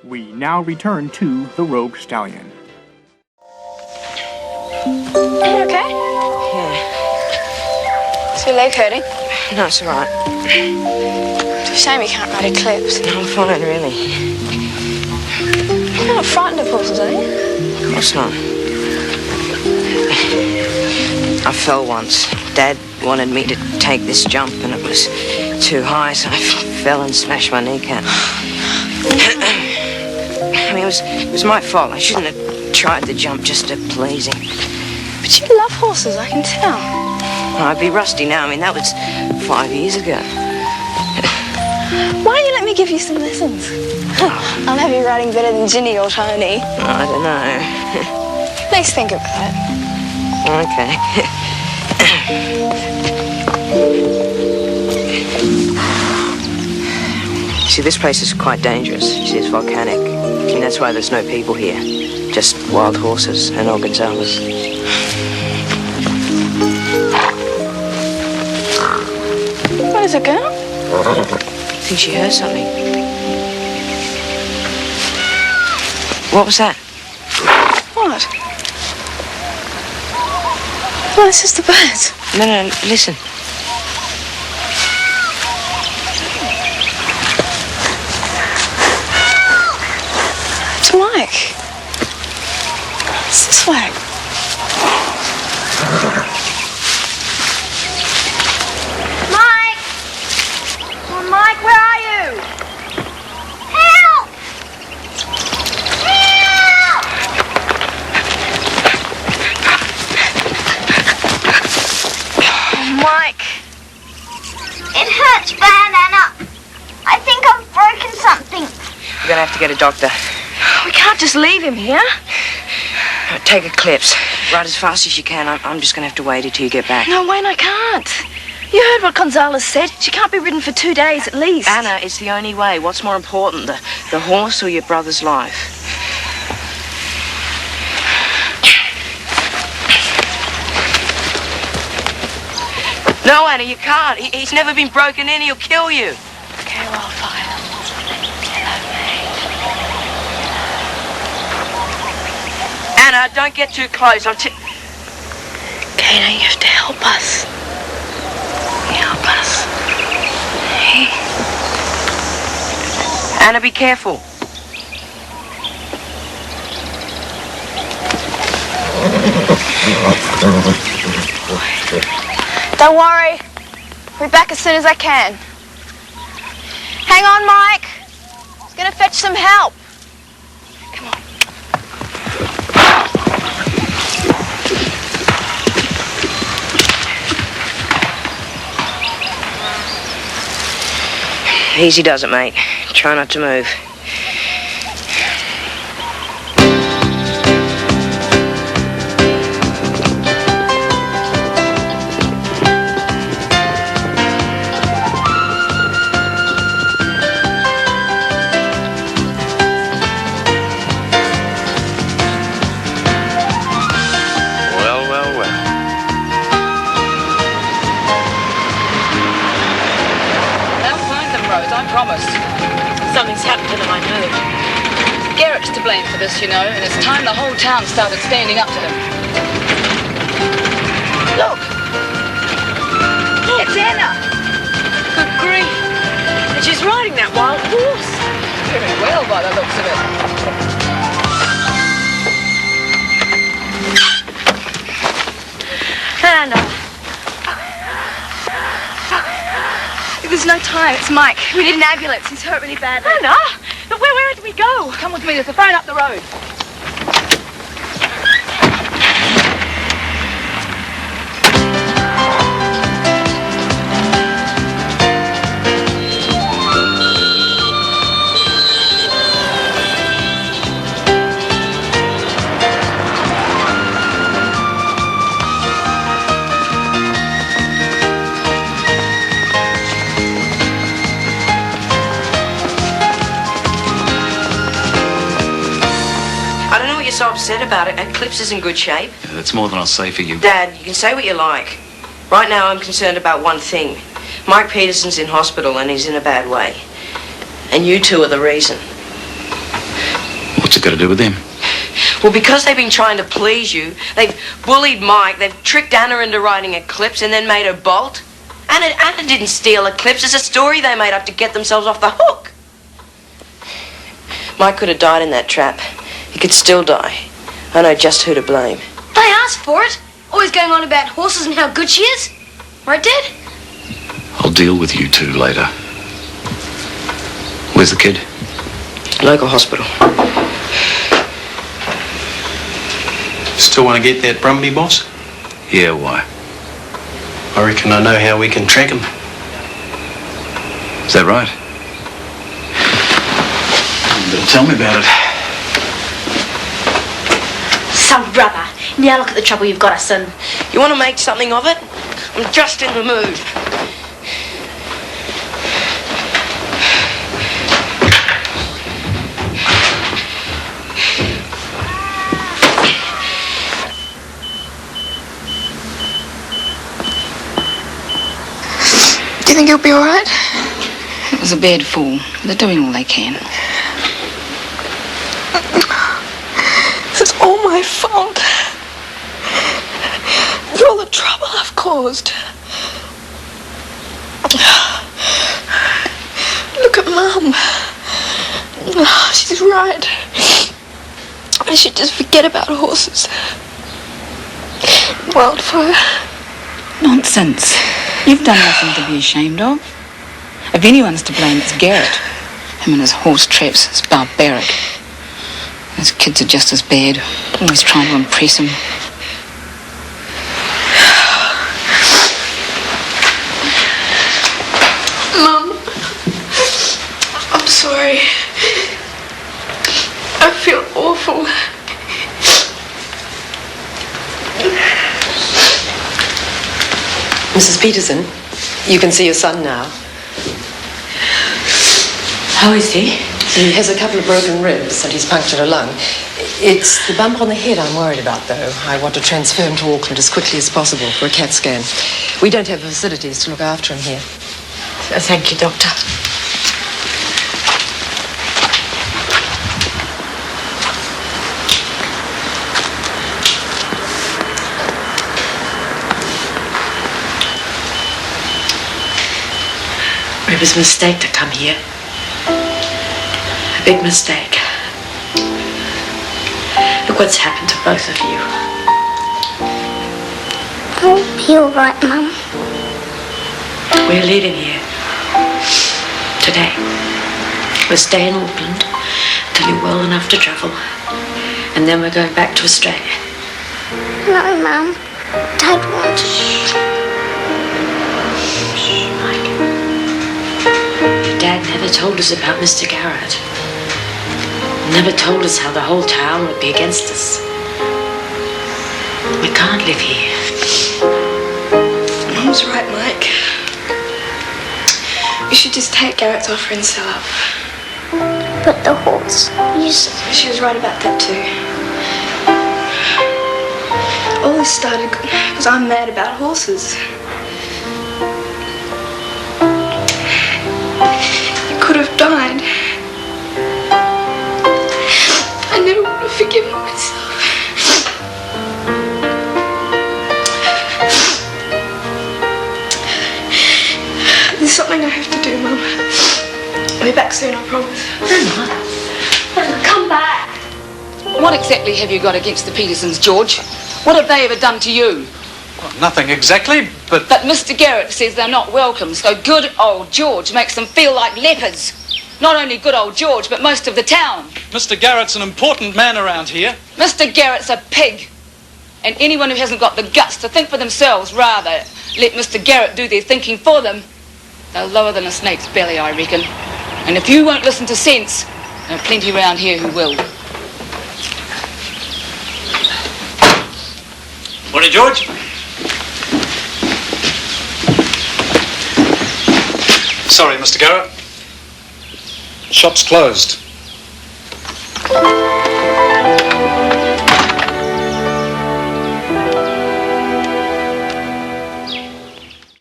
We now return to the Rogue Stallion. Are you okay? Yeah. Is your leg hurting? No, it's all right. It's a shame you can't ride Eclipse. No, I'm fine, really. You're not frightened of horses, are you? Of course not. I fell once. Dad wanted me to take this jump, and it was too high, so I fell and smashed my kneecap. I mean, it was my fault. I shouldn't have tried the jump just to please him. But you love horses, I can tell. I'd be rusty now. I mean, that was 5 years ago. Why don't you let me give you some lessons? I'll have you riding better than Ginny or Tony. I don't know. Let's think about it. Okay. See, this place is quite dangerous. You see, it's volcanic. And that's why there's no people here. Just wild horses and El Gonzalez. What is it, girl? I think she heard something. What was that? What? Oh, it's just the birds. No, listen. It's Mike. It's this way. Mike! Oh, Mike, where are you? Help! Help! Oh, Mike. It hurts bad, Anna. I think I've broken something. We're gonna have to get a doctor. We can't just leave him here. Take Eclipse. Ride as fast as you can. I'm just gonna have to wait until you get back. No, Wayne, I can't. You heard what Gonzalez said. She can't be ridden for 2 days at least. Anna, it's the only way. What's more important, the horse or your brother's life? No, Anna, you can't. He's never been broken in. He'll kill you. Okay, Wildfire. Anna, don't get too close. Okay, now you have to help us. Help us. Hey. Anna, be careful. Don't worry. I'll be back as soon as I can. Hang on, Mike. I was going to fetch some help. Come on. Easy does it, mate. Try not to move. Something's happened to them, I know. Garrett's to blame for this, you know, and it's time the whole town started standing up to him. Look! It's Anna! Good grief! And she's riding that wild horse. Very well by the looks of it. Anna. There's no time. It's Mike. We need an ambulance. He's hurt really badly. Anna! But where did we go? Come with me. There's a phone up the road. So upset about it. Eclipse is in good shape. Yeah, that's more than I'll say for you. Dad, you can say what you like. Right now I'm concerned about one thing. Mike Peterson's in hospital and he's in a bad way. And you two are the reason. What's it got to do with them? Well, because they've been trying to please you, they've bullied Mike, they've tricked Anna into writing Eclipse and then made her bolt. Anna didn't steal Eclipse. It's a story they made up to get themselves off the hook. Mike could have died in that trap. He could still die. I know just who to blame. They asked for it. Always going on about horses and how good she is. Right, Dad? I'll deal with you two later. Where's the kid? Local hospital. Still want to get that Brumby, boss? Yeah, why? I reckon I know how we can track him. Is that right? You better tell me about it. Some rubber. Now look at the trouble you've got us in. You want to make something of it? I'm just in the mood. Do you think he'll be all right? It was a bad fall. They're doing all they can. This is all my fault. For all the trouble I've caused. Look at Mum. She's right. I should just forget about horses. Wildfire. Nonsense. You've done nothing to be ashamed of. If anyone's to blame, it's Garrett. Him and his horse traps is barbaric. Those kids are just as bad, always trying to impress him. Mum, I'm sorry. I feel awful. Mrs. Peterson, you can see your son now. How is he? He has a couple of broken ribs and he's punctured a lung. It's the bump on the head I'm worried about, though. I want to transfer him to Auckland as quickly as possible for a CAT scan. We don't have the facilities to look after him here. Thank you, Doctor. It was a mistake to come here. A big mistake. Look what's happened to both of you. I'll be all right, Mum. We're leaving here. Today. We'll stay in Auckland until you're well enough to travel. And then we're going back to Australia. No, Mum. Dad wants to. Mike. Your dad never told us about Mr. Garrett. Never told us how the whole town would be against us. We can't live here. Mum's right, Mike. We should just take Garrett's offer and sell up. But the horse, She was right about that too. All this started because I'm mad about horses. You could have died. I never would have forgiven myself. There's something I have to do, Mum. I'll be back soon, I promise. Come back. What exactly have you got against the Petersons, George? What have they ever done to you? Well, nothing exactly, but... But Mr. Garrett says they're not welcome, so good old George makes them feel like lepers. Not only good old George, but most of the town. Mr. Garrett's an important man around here. Mr. Garrett's a pig. And anyone who hasn't got the guts to think for themselves, rather let Mr. Garrett do their thinking for them, they're lower than a snake's belly, I reckon. And if you won't listen to sense, there are plenty around here who will. Morning, George. Sorry, Mr. Garrett. Shop's closed.